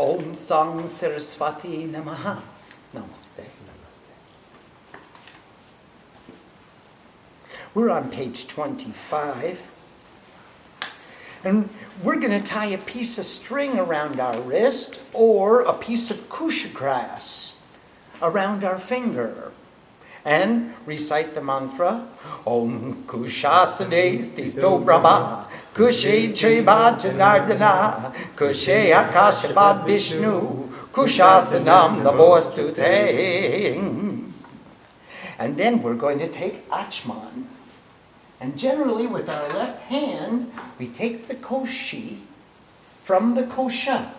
Om Sang Saraswati Namaha. Namaste. We're on page 25. And we're going to tie a piece of string around our wrist or a piece of kusha grass around our finger. And recite the mantra, Om Kushasane Stito Brahma, Kushe Cheba Janardana, Kushe Akashaba Vishnu, Kushasanam Namostute. And then we're going to take Acamana. And generally with our left hand, we take the koshi from the kosha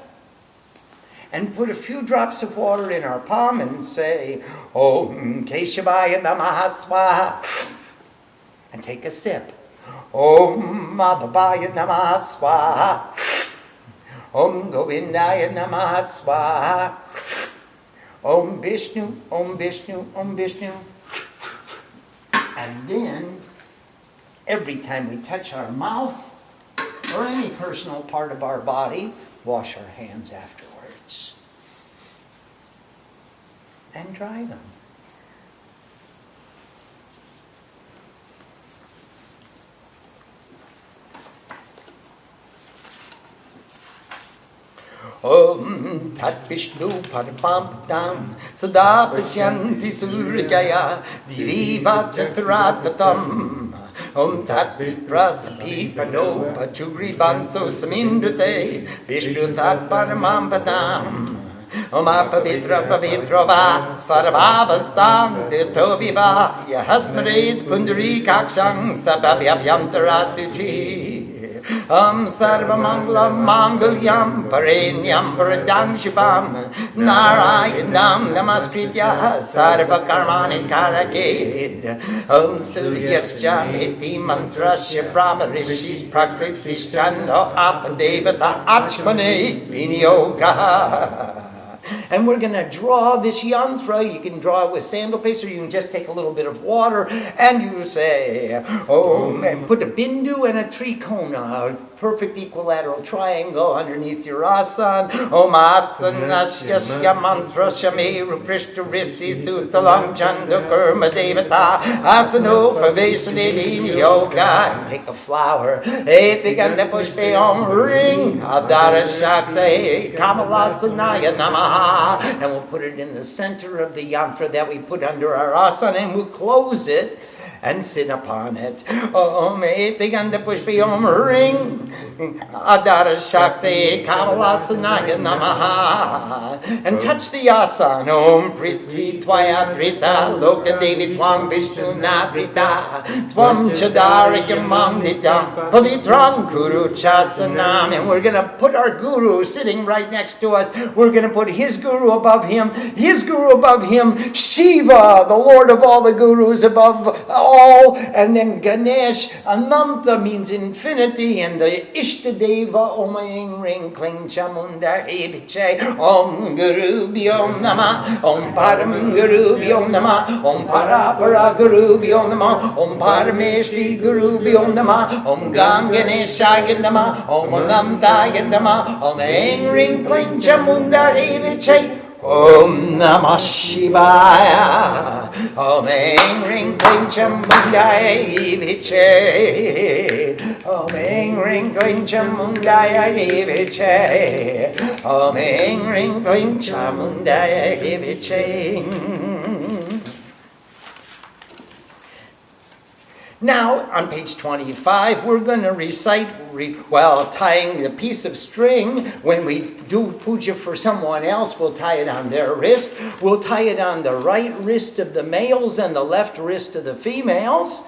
and put a few drops of water in our palm and say, Om Keshavaya Namaha Swaha, and take a sip. Om Madhavaya Namaha Swaha, Om Govindaya Namaha Swaha, Om Vishnu, Om Vishnu, Om Vishnu. And then, every time we touch our mouth or any personal part of our body, wash our hands afterwards. And dry them. Om Tat Vishnu Parapampatam Sada Pashyanti Suryaya Diviva Chaturatatam Om Tat Vipraspi Pano Pachuri Banso Samindrate Vishnu Tat Paramampatam Om Apavitra Pavitra Va Sarvavastam Titoviva Yahasmaret Pundari Kakshang Sababhyabhyantara Suchi Om Sarvamanglam Mangalyam Parenyam Paradam Shubham Narayanam Namaskritya Sarva Karmani Karake Om Suryascha Meti Mantrasya Brahma Rishis Prakritischando Apadevata Acamana Vinyoga. And we're going to draw this yantra. You can draw it with sandal paste, or you can just take a little bit of water and you say, Om, and put a bindu and a trikona, a perfect equilateral triangle underneath your asana. Om asanasya mantrasya meru prishta risti sutalam chanda karma devata asano pravesane yoga. And take a flower. Etiganda pushpe om ring adara shakti kamalasanaya namaha. And we'll put it in the center of the yantra that we put under our asana, and we'll close it and sit upon it. Om etiganda pushpi om ring adara shakti kamalasanaya namaha. And touch the asana. Om prithvi tvaya drita loka devi tvam vishnu nadrita tvam chadarikam mamditam pavitrang guru chasanam. And we're going to put our guru sitting right next to us. We're going to put his guru above him, his guru above him, Shiva, the Lord of all the gurus above all, and then Ganesh. Ananta means infinity, and the Ishtadeva, Om Aing Ring Kling Chamunda Hebiche, Om Guru Bhyom Nama, Om Param Guru Bhyom Nama, Om Parapara Guru Bhyom Nama, Om Parameshri Guru Bhyom Nama, Om Gam Ganeshaya Nama, Om Anantaya Nama, Om Aing Ring Kling Chamunda Hebiche. Om Namah Shivaya. Om Aing Ring Kling Chamundaya Viche. Om Aing Ring Kling Chamundaya Viche. Om Aing Ring Kling Chamundaya Viche. Now, on page 25, we're going to recite, while tying the piece of string. When we do puja for someone else, we'll tie it on their wrist. We'll tie it on the right wrist of the males and the left wrist of the females.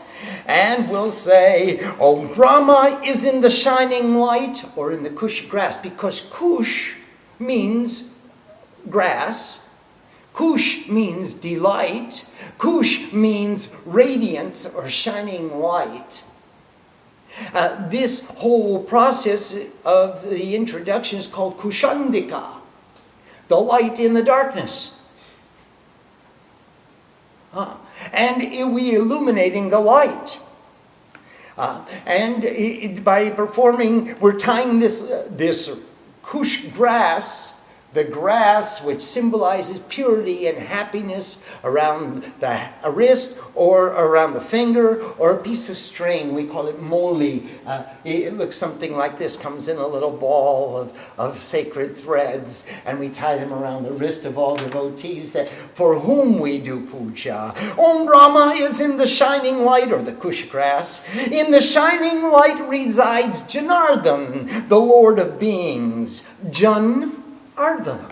And we'll say, Oh, Brahma is in the shining light, or in the kush grass, because kush means grass. Kush means delight. Kush means radiance or shining light. This whole process of the introduction is called kushandika, the light in the darkness. And we're illuminating the light. And by performing, we're tying this kush grass the grass, which symbolizes purity and happiness, around the wrist or around the finger, or a piece of string. We call it moli. It looks something like this, comes in a little ball of sacred threads, and we tie them around the wrist of all devotees for whom we do puja. Om Brahma is in the shining light, or the kush grass. In the shining light resides Janardhan, the Lord of beings. Jan Ardhana,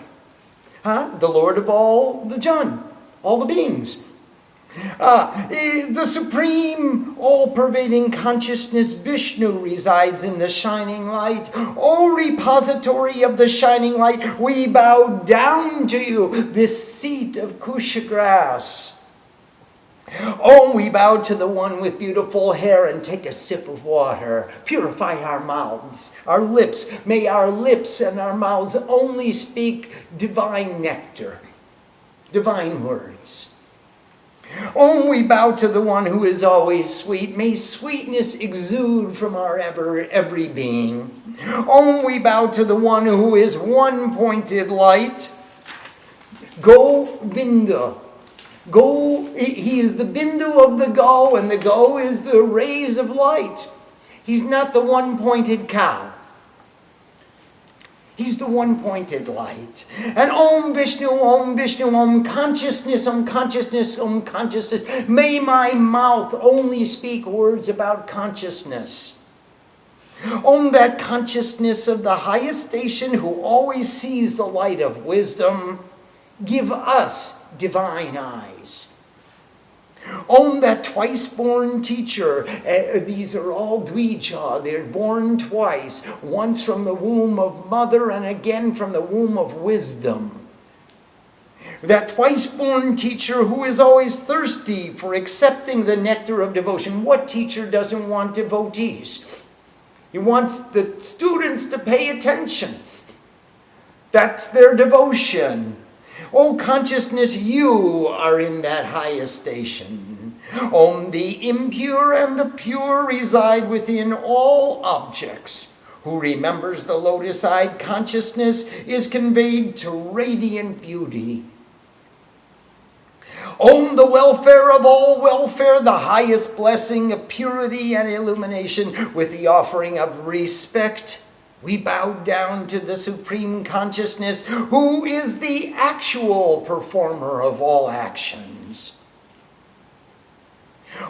the Lord of all the Jan, all the beings. The supreme, all-pervading consciousness Vishnu resides in the shining light. O repository of the shining light, we bow down to you, this seat of kusha grass. Oh, we bow to the one with beautiful hair and take a sip of water. Purify our mouths, our lips. May our lips and our mouths only speak divine nectar, divine words. Oh, we bow to the one who is always sweet. May sweetness exude from our every being. Oh, we bow to the one who is one-pointed light. Govinda. He is the bindu of the go, and the go is the rays of light. He's not the one-pointed cow. He's the one-pointed light. And Om Vishnu, Om consciousness, Om consciousness, Om consciousness. May my mouth only speak words about consciousness. Om, that consciousness of the highest station who always sees the light of wisdom, give us divine eyes. Om, that twice-born teacher. These are all dvija. They're born twice. Once from the womb of mother and again from the womb of wisdom. That twice-born teacher who is always thirsty for accepting the nectar of devotion. What teacher doesn't want devotees? He wants the students to pay attention. That's their devotion. O consciousness, you are in that highest station. Om, the impure and the pure reside within all objects. Who remembers the lotus-eyed consciousness is conveyed to radiant beauty. Om, the welfare of all welfare, the highest blessing of purity and illumination, with the offering of respect, we bow down to the Supreme Consciousness, who is the actual performer of all actions.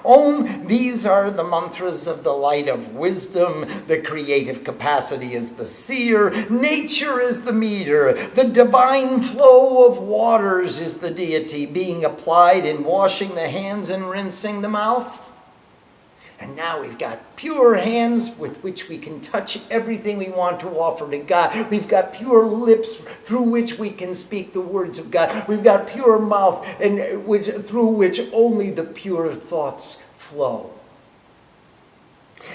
Om, these are the mantras of the light of wisdom. The creative capacity is the seer. Nature is the meter. The divine flow of waters is the deity, being applied in washing the hands and rinsing the mouth. And now we've got pure hands with which we can touch everything we want to offer to God. We've got pure lips through which we can speak the words of God. We've got pure mouth through which only the pure thoughts flow.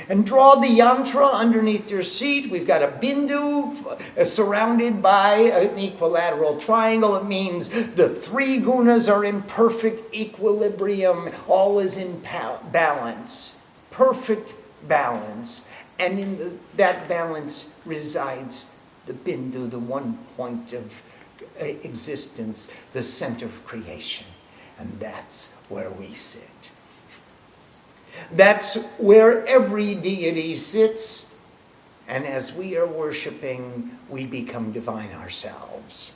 And draw the yantra underneath your seat. We've got a bindu surrounded by an equilateral triangle. It means the three gunas are in perfect equilibrium. All is in balance. Perfect balance, and in that balance resides the bindu, the one point of existence, the center of creation, and that's where we sit. That's where every deity sits, and as we are worshiping, we become divine ourselves.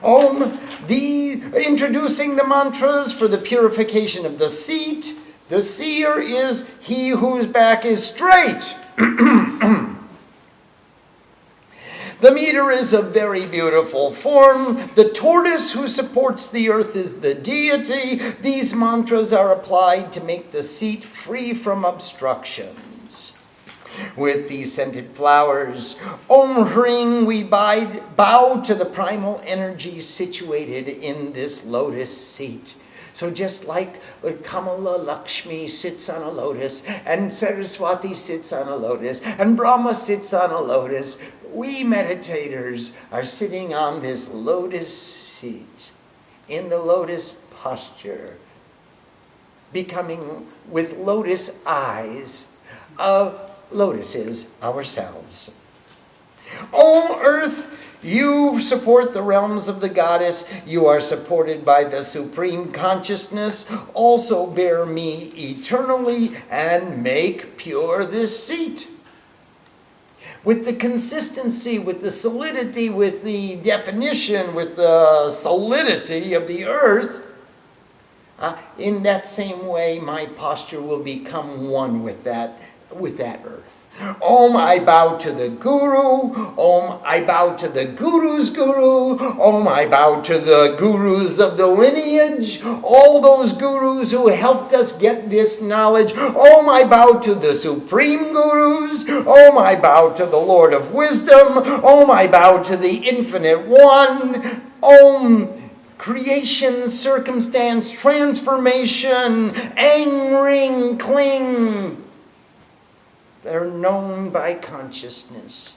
Om, introducing the mantras for the purification of the seat. The seer is he whose back is straight. The meter is a very beautiful form. The tortoise who supports the earth is the deity. These mantras are applied to make the seat free from obstructions. With these scented flowers, Om Hring, we bow to the primal energy situated in this lotus seat. So just like Kamala Lakshmi sits on a lotus, and Saraswati sits on a lotus, and Brahma sits on a lotus, we meditators are sitting on this lotus seat, in the lotus posture, becoming with lotus eyes, lotuses ourselves. O earth, you support the realms of the goddess. You are supported by the supreme consciousness. Also bear me eternally and make pure this seat. With the consistency, with the solidity, with the definition, with the solidity of the earth, in that same way, my posture will become one with that earth. Om, I bow to the Guru. Om, I bow to the Guru's Guru. Om, I bow to the Gurus of the lineage. All those Gurus who helped us get this knowledge. Om, I bow to the Supreme Gurus. Om, I bow to the Lord of Wisdom. Om, I bow to the Infinite One. Om, creation, circumstance, transformation, ang, ring, cling. They're known by consciousness.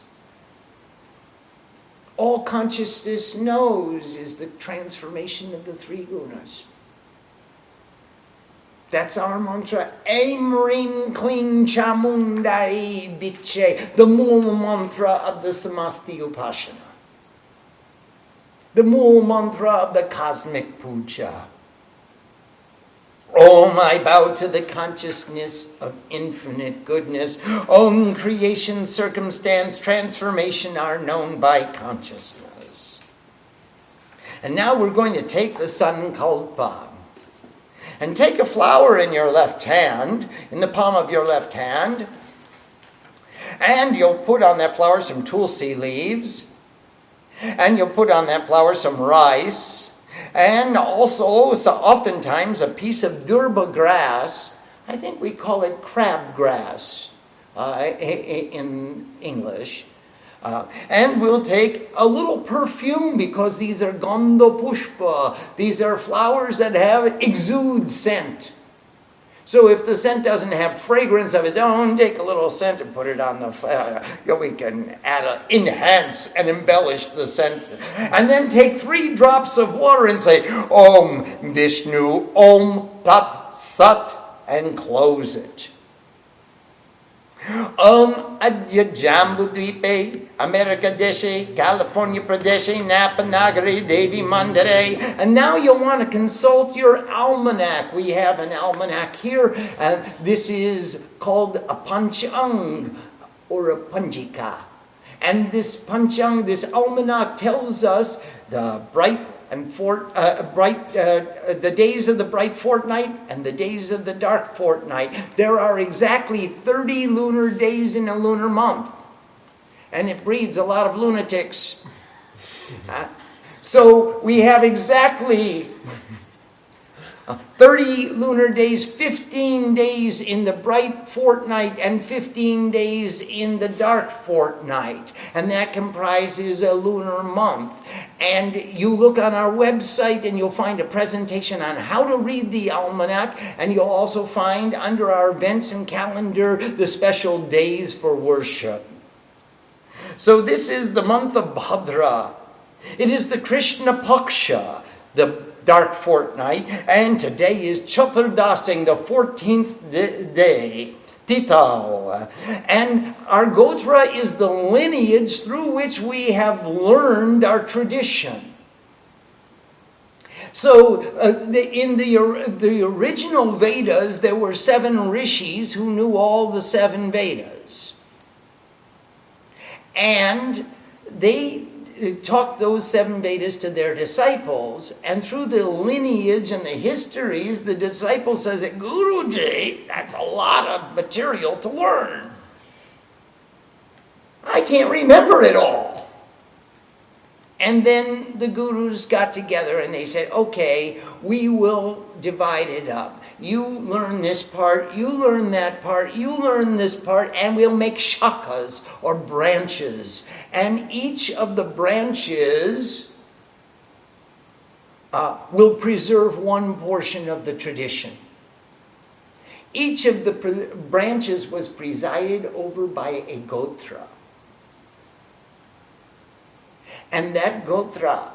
All consciousness knows is the transformation of the three gunas. That's our mantra. Aim, ring, cling, chamundai, biche. The Mool mantra of the Samasti Upasana. The Mool mantra of the Cosmic Puja. Om, I bow to the consciousness of infinite goodness. Om, creation, circumstance, transformation are known by consciousness. And now we're going to take the sankalpa. And take a flower in your left hand, in the palm of your left hand. And you'll put on that flower some tulsi leaves. And you'll put on that flower some rice. And also, oftentimes, a piece of durba grass. I think we call it crabgrass in English. And we'll take a little perfume, because these are gandha pushpa. These are flowers that exude scent. So if the scent doesn't have fragrance of its own, take a little scent and put it on the flower. We can enhance and embellish the scent. And then take 3 drops of water and say, Om Vishnu, Om Tat Sat, and close it. Om Adya Jambudvipe, America Deshe, California Pradesh, Napa Nagari, Devi Mandare. And now you'll want to consult your almanac. We have an almanac here. And this is called a panchang or a panjika. And this panchang, this almanac, tells us the the days of the bright fortnight and the days of the dark fortnight. There are exactly 30 lunar days in a lunar month. And it breeds a lot of lunatics. So we have exactly 30 lunar days, 15 days in the bright fortnight and 15 days in the dark fortnight. And that comprises a lunar month. And you look on our website and you'll find a presentation on how to read the almanac. And you'll also find under our events and calendar the special days for worship. So this is the month of Bhadra. It is the Krishna Paksha, the dark fortnight, and today is Chaturdasing, the 14th day, Tital. And our Gotra is the lineage through which we have learned our tradition. So in the original Vedas, there were 7 rishis who knew all the 7 Vedas. And they taught those 7 Vedas to their disciples, and through the lineage and the histories, the disciple says that Guruji, that's a lot of material to learn. I can't remember it all. And then the gurus got together and they said, okay, we will divide it up. You learn this part, you learn that part, you learn this part, and we'll make shakas, or branches. And each of the branches will preserve one portion of the tradition. Each of the branches was presided over by a gotra. And that gotra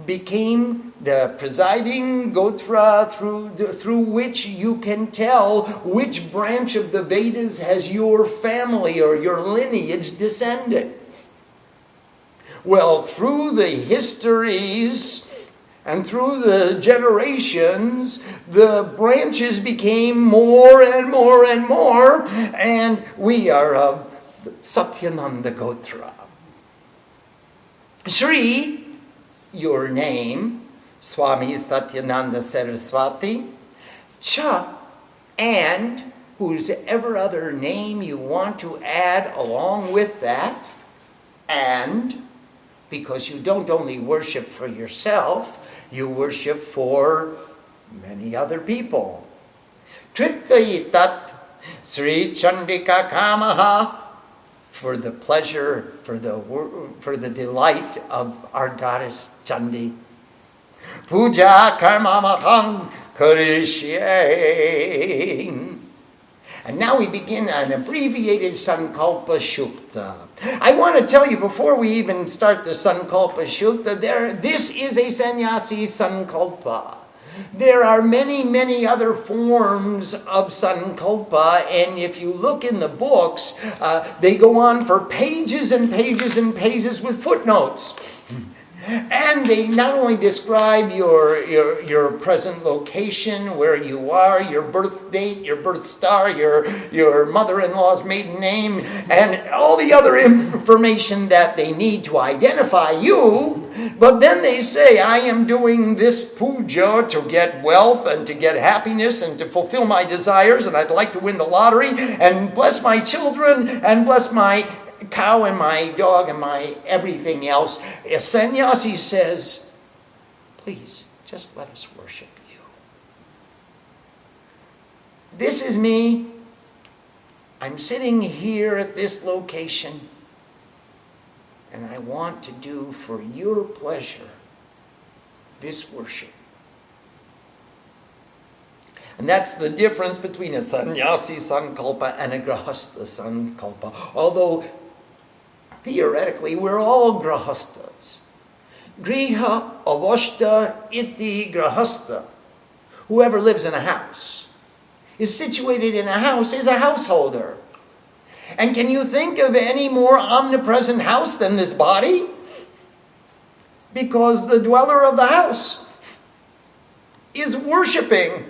became the presiding gotra through which you can tell which branch of the Vedas has your family or your lineage descended. Well, through the histories and through the generations, the branches became more and more and more, and we are of Satyananda Gotra. Shri, your name, Swami Satyananda Saraswati, Cha, and whosever other name you want to add along with that, and because you don't only worship for yourself, you worship for many other people. Tritayitat Sri Chandika Kamaha, for the pleasure, for the delight of our goddess Chandi. Puja Karmamaham Karishyeng. And now we begin an abbreviated Sankalpa Shukta. I want to tell you before we even start the Sankalpa Shukta, this is a sannyasi Sankalpa. There are many, many other forms of Sankalpa, and if you look in the books, they go on for pages and pages and pages with footnotes. And they not only describe your present location, where you are, your birth date, your birth star, your mother-in-law's maiden name, and all the other information that they need to identify you, but then they say, I am doing this puja to get wealth and to get happiness and to fulfill my desires, and I'd like to win the lottery and bless my children and bless my cow and my dog and my everything else. A sannyasi says, please, just let us worship you. This is me. I'm sitting here at this location, and I want to do for your pleasure this worship. And that's the difference between a sannyasi sankalpa and a grahastha sankalpa. Although theoretically, we're all grahasthas. Griha avashta iti grahastha. Whoever lives in a house, is situated in a house, is a householder. And can you think of any more omnipresent house than this body? Because the dweller of the house is worshiping.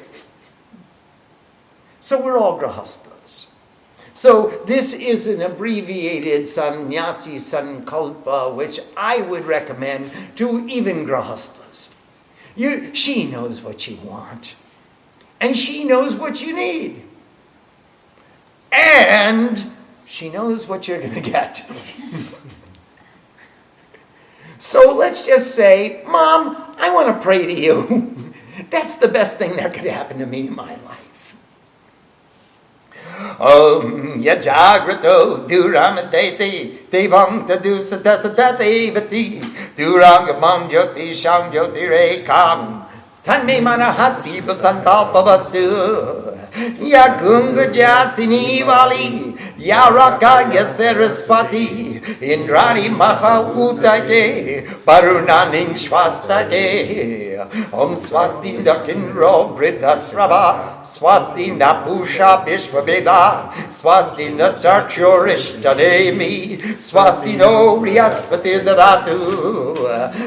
So we're all grahasthas. So this is an abbreviated sannyasi sankalpa, which I would recommend to even grahasthas. She knows what you want, and she knows what you need, and she knows what you're going to get. So let's just say, Mom, I want to pray to you. That's the best thing that could happen to me in my life. Om yajagrato duramateti devam tadu satasatati vati durangamam jyoti sham jyoti rekam tanme manahasi basankalpa vastu yagunga jasini vali yaraka yasaraspati indrani maha utake parunaning shwastate Om swasti nakindro bridhasrava swasti napusha vishvaveda swasti nacharchurishtanemi swasti no brihaspati dadatu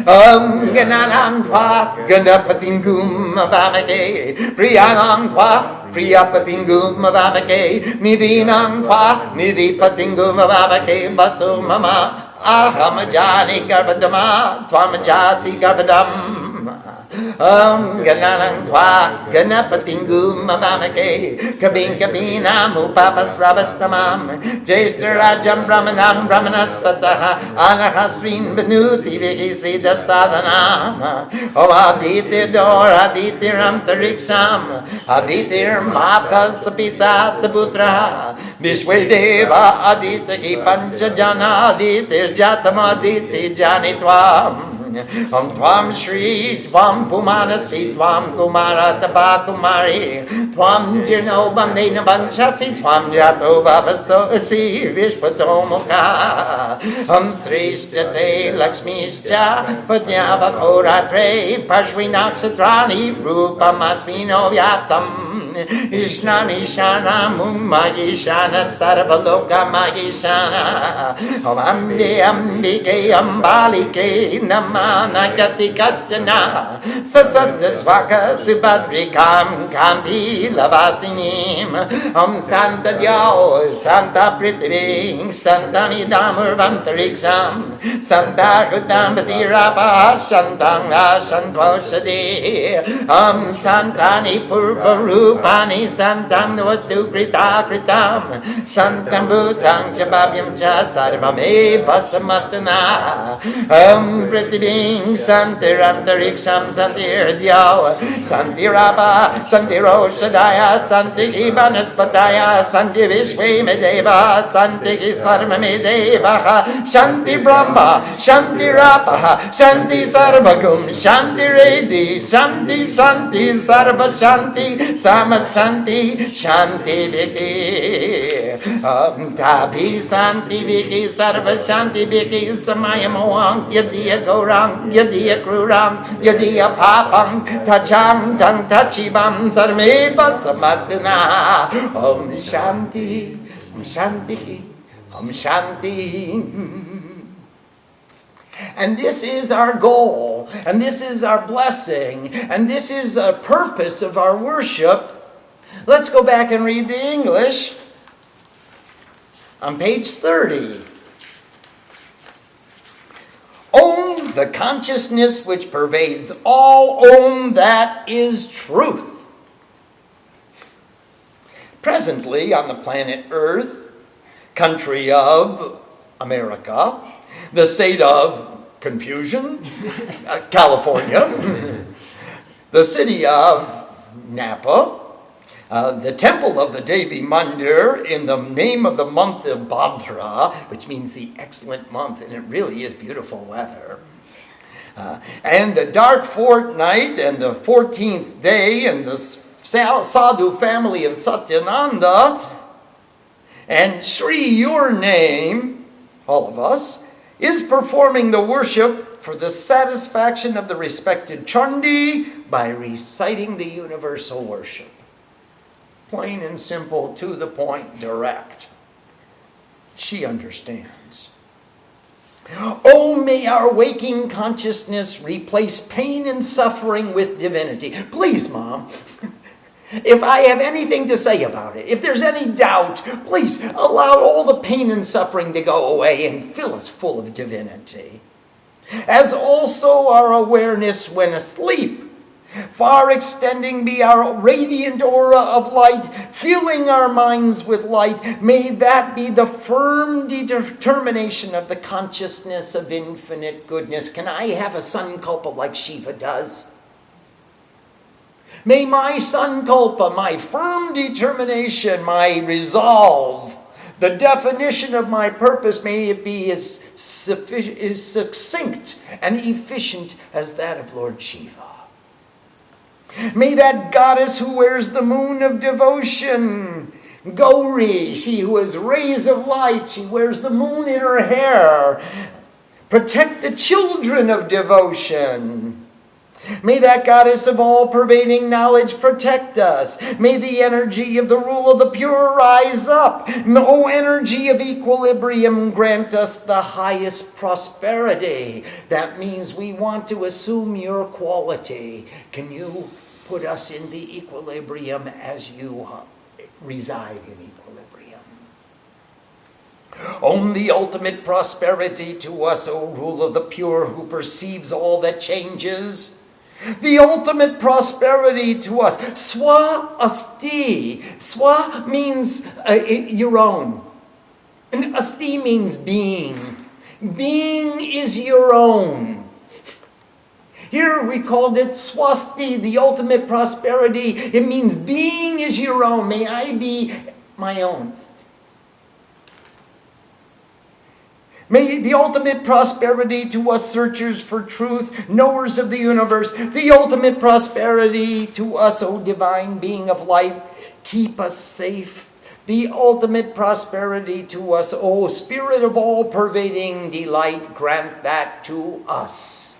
Om gananam tva ganapatingum avamake priyanam tva priyapatingum avamake nidinam tva nidipatingum avamake baso mama ahamajani garbhadama tvamajasi garbhadam Gananang tva ganapatingum avamake kabin kabinam upapas pravastamam Jeshtarajam brahmanam brahmanaspataha anahasrin benuti vikisida sadhanam Om aditir dor aditir antariksham aditir mata sapita saputraha Vishvedeva aditaki panchajana aditir jatam aditir janitvam Om Tvam Shri Tvam Pumanasi Tvam Kumara Tapa Kumari Tvam Jirno Bandena Banchasi Tvam Jato Bhavasosi Vishpatomukha Om Srishtate Lakshmishcha Padnyabhakoratre Parshvinakshatrani Rupamasmino Yatam Ishna Ishana Mumma Ishana Sarvaloka Magishana Om Ambi Ambike Ambalike Namana Gati Kastana Sasastasvaka Subhadrikam Kampi Lavasinim Om Santa Dio Santa Prithvi Santa Midamur Vantarixam Santa Hutam Batirapa Shantam Ashantvoshadi Om Santani Purvarupani Santam Vastu Krita Kritam Santam Bhutang Chabhabyam Cha Sarvame Pasamastana Om Prithiving Santirantariksham Santirdhyao Santirapa Santiroshadaya Santihi Banaspataya Santi Vishwe Medeva Santihi Sarva Medeva Shanti Brahma Shanti Rapa Shanti Sarvagum Shanti Redi Shanti Shanti Sarva Shanti Sama Shanti Shanti Viki Tabi Shanti Viki Sarva Shanti Viki Samaya Moam Yadiya Goram Yadiya Kruram Yadiya Papam Tacham Tang Tachibam Sarme Basamastana Om Shanti Om Shanti Om Shanti. And this is our goal, and this is our blessing, and this is the purpose of our worship. Let's go back and read the English on page 30. Om, the consciousness which pervades all. Om, that is truth. Presently on the planet Earth, country of America, the state of confusion, California, the city of Napa, the temple of the Devi Mandir in the name of the month of Bhadra, which means the excellent month, and it really is beautiful weather. And the dark fortnight and the 14th day and the Sadhu family of Satyananda, and Sri, your name, all of us, is performing the worship for the satisfaction of the respected Chandi by reciting the universal worship. Plain and simple, to the point, direct. She understands. Oh, may our waking consciousness replace pain and suffering with divinity. Please, Mom. If I have anything to say about it, if there's any doubt, please allow all the pain and suffering to go away and fill us full of divinity. As also our awareness when asleep, far extending be our radiant aura of light, filling our minds with light. May that be the firm determination of the consciousness of infinite goodness. Can I have a sankalpa like Shiva does? May my sankalpa, my firm determination, my resolve, the definition of my purpose, may it be as succinct and efficient as that of Lord Shiva. May that goddess who wears the moon of devotion, Gauri, she who has rays of light, she wears the moon in her hair, protect the children of devotion. May that goddess of all-pervading knowledge protect us. May the energy of the rule of the pure rise up. O energy of equilibrium, grant us the highest prosperity. That means we want to assume your quality. Can you put us in the equilibrium as you reside in equilibrium? Own the ultimate prosperity to us, O rule of the pure who perceives all that changes. The ultimate prosperity to us. Swa asti. Swa means your own. And asti means being. Being is your own. Here we called it swasti, the ultimate prosperity. It means being is your own. May I be my own. May the ultimate prosperity to us searchers for truth, knowers of the universe, the ultimate prosperity to us, O divine being of light, keep us safe. The ultimate prosperity to us, O spirit of all-pervading delight, grant that to us.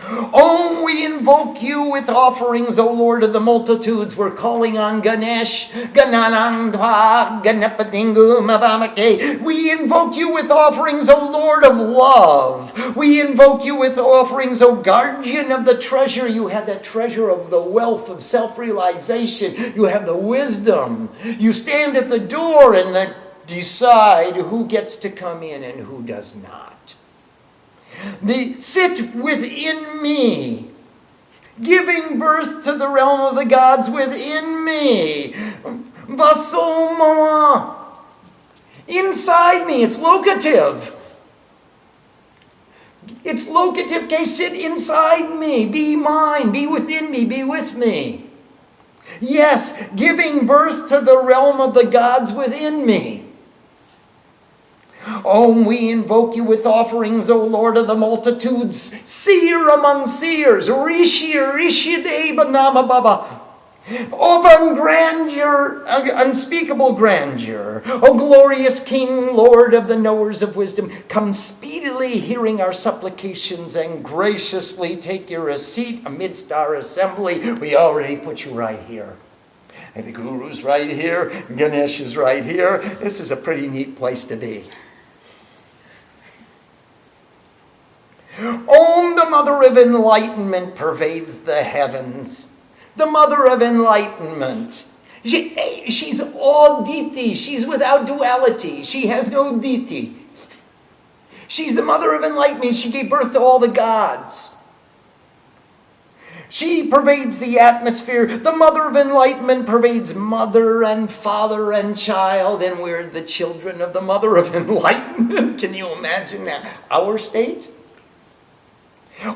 Oh, we invoke you with offerings, O Lord of the multitudes. We're calling on Ganesh. Gananandva, Ganapadingu, Mabamake. We invoke you with offerings, O Lord of love. We invoke you with offerings, O guardian of the treasure. You have that treasure of the wealth of self-realization. You have the wisdom. You stand at the door and decide who gets to come in and who does not. Sit within me, giving birth to the realm of the gods within me. Vasomama, inside me. It's locative. It's locative. Okay, sit inside me. Be mine. Be within me. Be with me. Yes, giving birth to the realm of the gods within me. Oh, we invoke you with offerings, O Lord of the multitudes, seer among seers, rishi deva nama baba, open grandeur, unspeakable grandeur. O glorious King, Lord of the knowers of wisdom, come speedily hearing our supplications and graciously take your seat amidst our assembly. We already put you right here. And the Guru's right here, Ganesh is right here. This is a pretty neat place to be. Om, the Mother of Enlightenment, pervades the heavens. The Mother of Enlightenment. She's aditi. She's without duality. She has no diti. She's the Mother of Enlightenment. She gave birth to all the gods. She pervades the atmosphere. The Mother of Enlightenment pervades mother and father and child, and we're the children of the Mother of Enlightenment. Can you imagine that? Our state?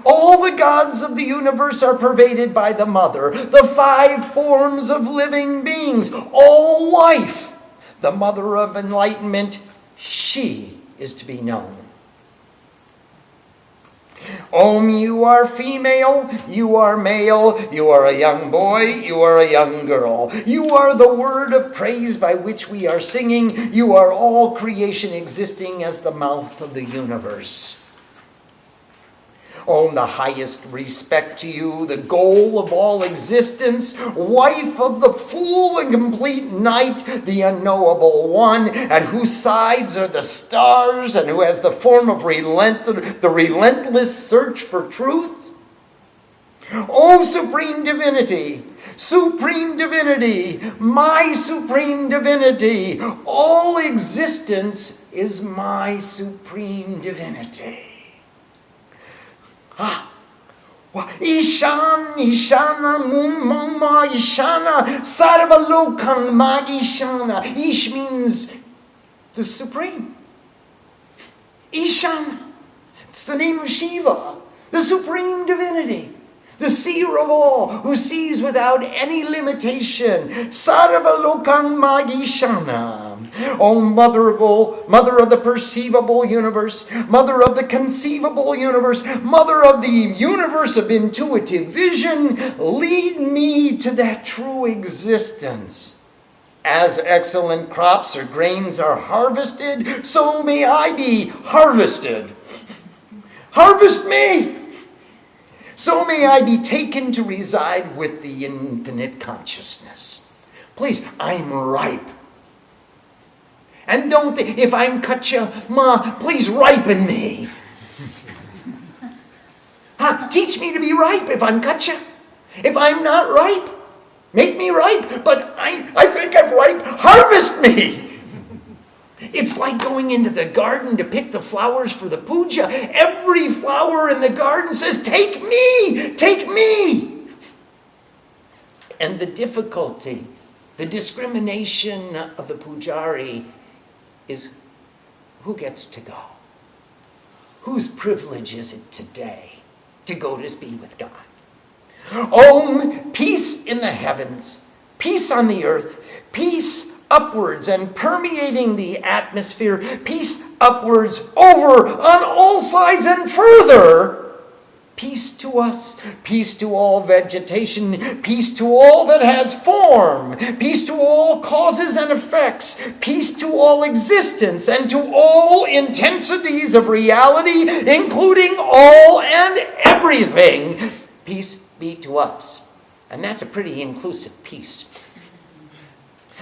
All the gods of the universe are pervaded by the Mother. The 5 forms of living beings, all life. The Mother of Enlightenment, she is to be known. Om, you are female, you are male, you are a young boy, you are a young girl. You are the word of praise by which we are singing. You are all creation existing as the mouth of the universe. Om, the highest respect to you, the goal of all existence, wife of the full and complete night, the unknowable one, at whose sides are the stars, and who has the form of the relentless search for truth. O Supreme Divinity, my Supreme Divinity, all existence is my Supreme Divinity. Ishana, Mumma, Ishana, Sarvalokam, Ishana. Ish means the Supreme. Ishana, it's the name of Shiva, the Supreme Divinity, the seer of all, who sees without any limitation. Sarvalokam, Ishana. O Mother of the perceivable universe, Mother of the conceivable universe, Mother of the universe of intuitive vision, lead me to that true existence. As excellent crops or grains are harvested, so may I be harvested. Harvest me! So may I be taken to reside with the infinite consciousness. Please, I'm ripe. And don't think, if I'm Kacha, Ma, please ripen me. Teach me to be ripe if I'm Kacha. If I'm not ripe, make me ripe. But I think I'm ripe. Harvest me. It's like going into the garden to pick the flowers for the puja. Every flower in the garden says, take me, take me. And the difficulty, the discrimination of the pujari is who gets to go? Whose privilege is it today to go to be with God? Om, peace in the heavens, peace on the earth, peace upwards and permeating the atmosphere, peace upwards over on all sides and further, peace to us, peace to all vegetation, peace to all that has form, peace to all causes and effects, peace to all existence, and to all intensities of reality, including all and everything. Peace be to us. And that's a pretty inclusive peace.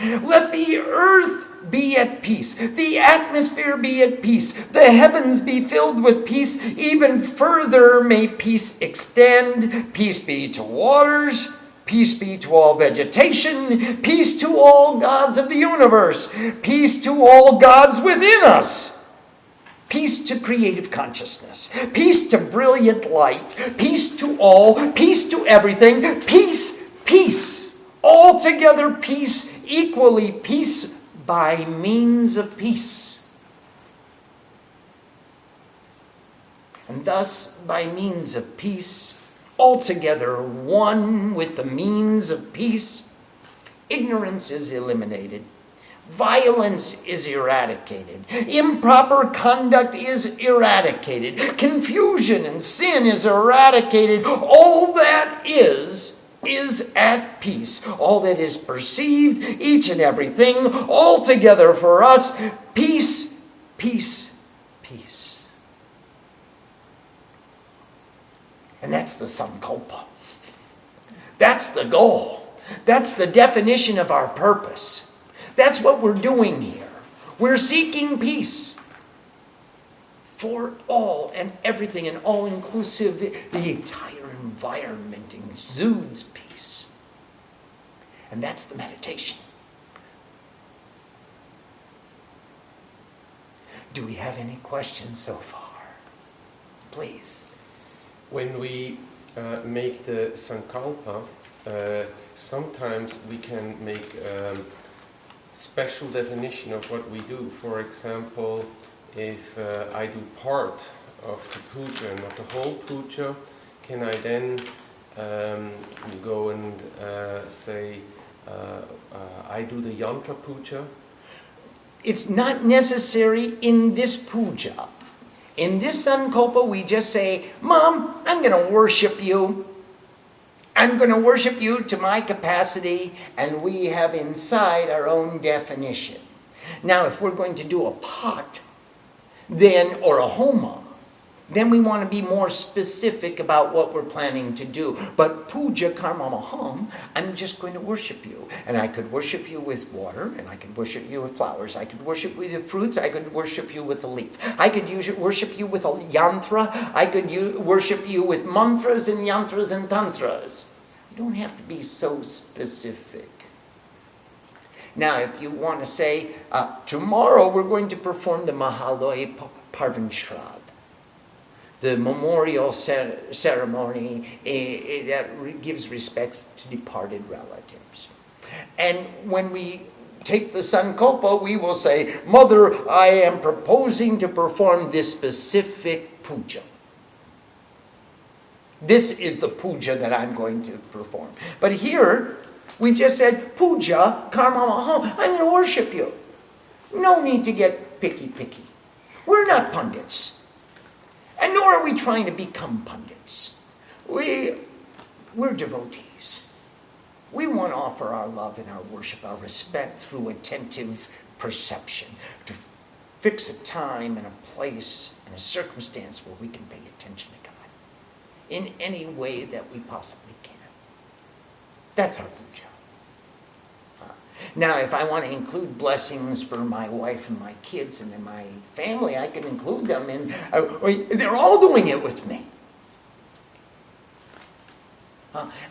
Let the earth be at peace, the atmosphere be at peace, the heavens be filled with peace, even further may peace extend. Peace be to waters, peace be to all vegetation, peace to all gods of the universe, peace to all gods within us, peace to creative consciousness, peace to brilliant light, peace to all, peace to everything, peace, peace, altogether peace, equally peace by means of peace. And thus, by means of peace, altogether one with the means of peace, ignorance is eliminated, violence is eradicated, improper conduct is eradicated, confusion and sin is eradicated. All that is at peace. All that is perceived, each and everything, altogether for us, peace, peace, peace. And that's the sankalpa. That's the goal. That's the definition of our purpose. That's what we're doing here. We're seeking peace for all and everything, and all-inclusive, the entire environment exudes peace. And that's the meditation. Do we have any questions so far? Please. When we make the sankalpa, sometimes we can make special definition of what we do. For example, if I do part of the puja, not the whole puja, can I then go and say, I do the yantra puja? It's not necessary in this puja. In this sankalpa, we just say, Mom, I'm going to worship you. I'm going to worship you to my capacity, and we have inside our own definition. Now, if we're going to do a pot, then, or a homa, then we want to be more specific about what we're planning to do. But puja karma maham, I'm just going to worship you. And I could worship you with water, and I could worship you with flowers. I could worship you with fruits. I could worship you with a leaf. I could worship you with a yantra. I could worship you with mantras and yantras and tantras. You don't have to be so specific. Now, if you want to say, tomorrow we're going to perform the Mahaloy Parvan Shraddha, the memorial ceremony that gives respect to departed relatives. And when we take the sankalpa, we will say, Mother, I am proposing to perform this specific puja. This is the puja that I'm going to perform. But here, we've just said, puja, karma maham, I'm going to worship you. No need to get picky. We're not pundits. And nor are we trying to become pundits. We're devotees. We want to offer our love and our worship, our respect through attentive perception, to fix a time and a place and a circumstance where we can pay attention to God in any way that we possibly can. That's our puja. Now, if I want to include blessings for my wife and my kids and in my family, I can include them in. They're all doing it with me.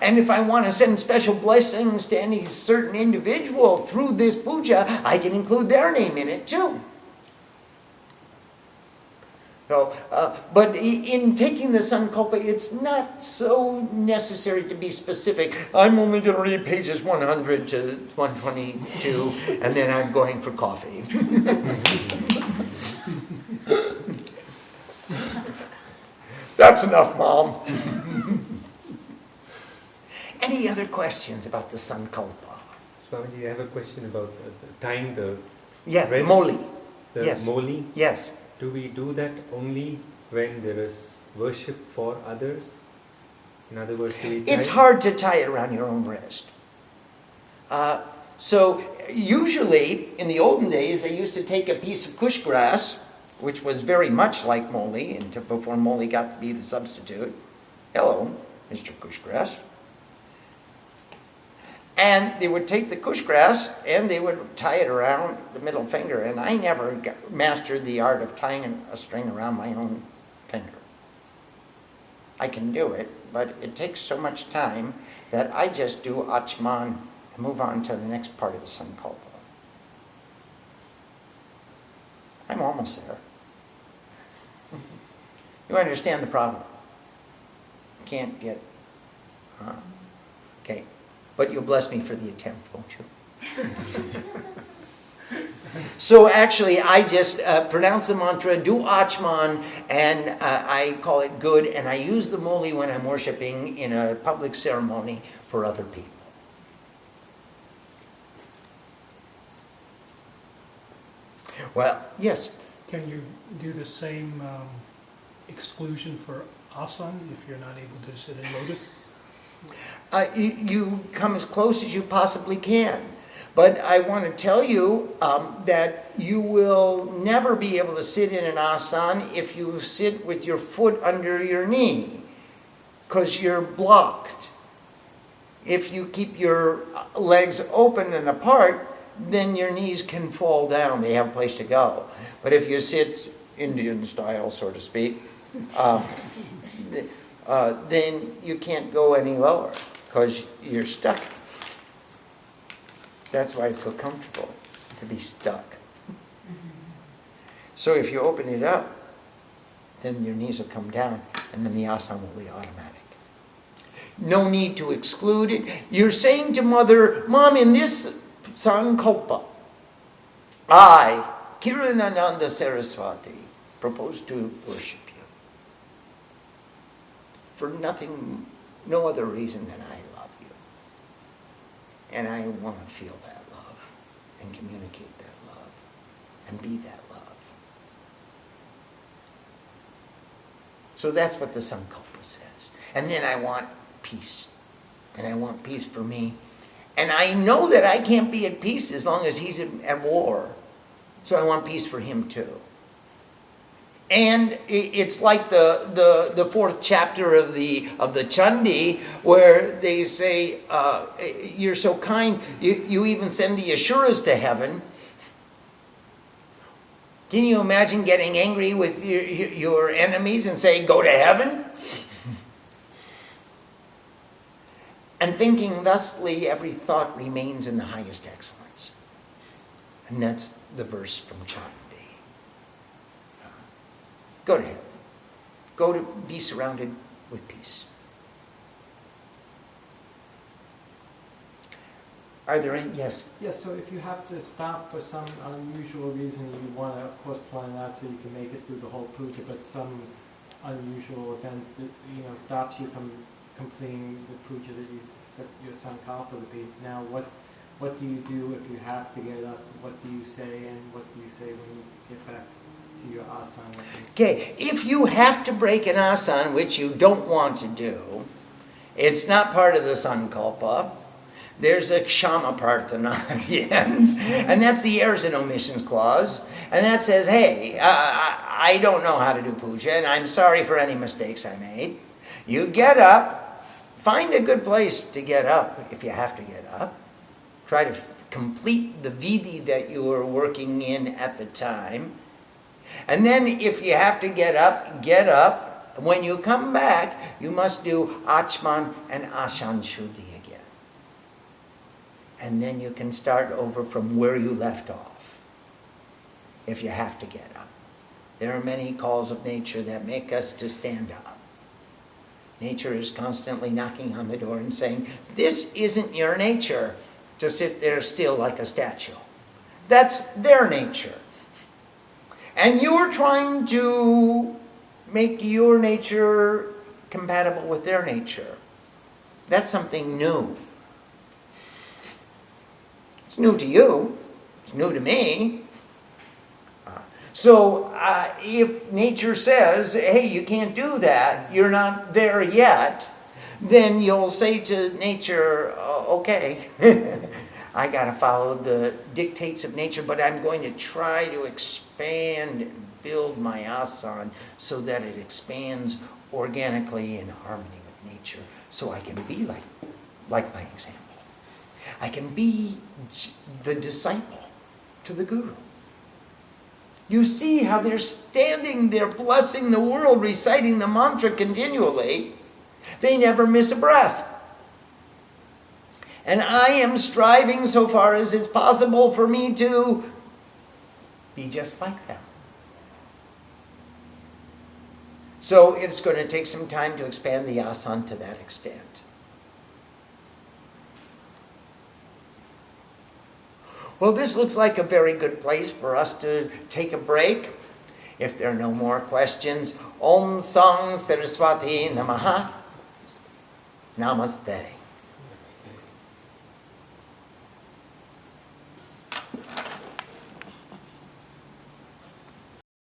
And if I want to send special blessings to any certain individual through this puja, I can include their name in it too. So, but in taking the sankalpa, it's not so necessary to be specific. I'm only going to read pages 100 to 122, and then I'm going for coffee. That's enough, Mom. Any other questions about the sankalpa? Swamiji, I have a question about tying the yes, red, moli. The yes. moli. Yes. Do we do that only when there is worship for others, In other words, do we It's tie- hard to tie it around your own wrist. So usually, in the olden days, they used to take a piece of kush grass, which was very much like moly, before moly got to be the substitute. Hello, Mr. Kush grass. And they would take the kush grass and they would tie it around the middle finger. And I never mastered the art of tying a string around my own finger. I can do it, but it takes so much time that I just do Acamana and move on to the next part of the sankalpa. I'm almost there. You understand the problem? Can't get... Okay. But you'll bless me for the attempt, won't you? So actually, I just pronounce the mantra, do Acamana, and I call it good, and I use the moli when I'm worshiping in a public ceremony for other people. Well, yes? Can you do the same exclusion for asana if you're not able to sit in lotus? You come as close as you possibly can. But I want to tell you that you will never be able to sit in an asana if you sit with your foot under your knee, because you're blocked. If you keep your legs open and apart, then your knees can fall down. They have a place to go. But if you sit Indian style, so to speak, then you can't go any lower because you're stuck. That's why it's so comfortable to be stuck. So if you open it up, then your knees will come down and then the asana will be automatic. No need to exclude it. You're saying to Mother, Mom, in this sankalpa, I, Kiranananda Saraswati, propose to worship you. For nothing, no other reason than I love you. And I want to feel that love and communicate that love and be that love. So that's what the sankalpa says. And then I want peace. And I want peace for me. And I know that I can't be at peace as long as he's at war. So I want peace for him too. And it's like the fourth chapter of the Shanti, where they say, you're so kind, you even send the Asuras to heaven. Can you imagine getting angry with your enemies and say, go to heaven? And thinking thusly, every thought remains in the highest excellence. And that's the verse from Chanted. Go to heaven. Go to be surrounded with peace. Are there any? Yes? Yes, so if you have to stop for some unusual reason, you want to, of course, plan it out so you can make it through the whole puja, but some unusual event that, stops you from completing the puja that you set your sankalpa to be. Now, what do you do if you have to get up? What do you say, and what do you say when you get back to your asana? Okay, if you have to break an asana, which you don't want to do, it's not part of the sankalpa. There's a kshama prarthana at the end, and that's the errors and omissions clause, and that says, hey, I don't know how to do puja, and I'm sorry for any mistakes I made. You get up, find a good place to get up if you have to get up. Try to complete the vidhi that you were working in at the time. And then if you have to get up, get up. When you come back, you must do Acamana and Asana shuddhi again. And then you can start over from where you left off, if you have to get up. There are many calls of nature that make us to stand up. Nature is constantly knocking on the door and saying, this isn't your nature to sit there still like a statue. That's their nature. And you're trying to make your nature compatible with their nature. That's something new. It's new to you. It's new to me. So if nature says, hey, you can't do that, you're not there yet, then you'll say to nature, okay, I got to follow the dictates of nature, but I'm going to try to expand and build my asana so that it expands organically in harmony with nature, so I can be like my example. I can be the disciple to the guru. You see how they're standing there blessing the world, reciting the mantra continually. They never miss a breath. And I am striving so far as it's possible for me to be just like them. So it's going to take some time to expand the asana to that extent. Well, this looks like a very good place for us to take a break. If there are no more questions, Om Sang Saraswati Namaha. Namaste.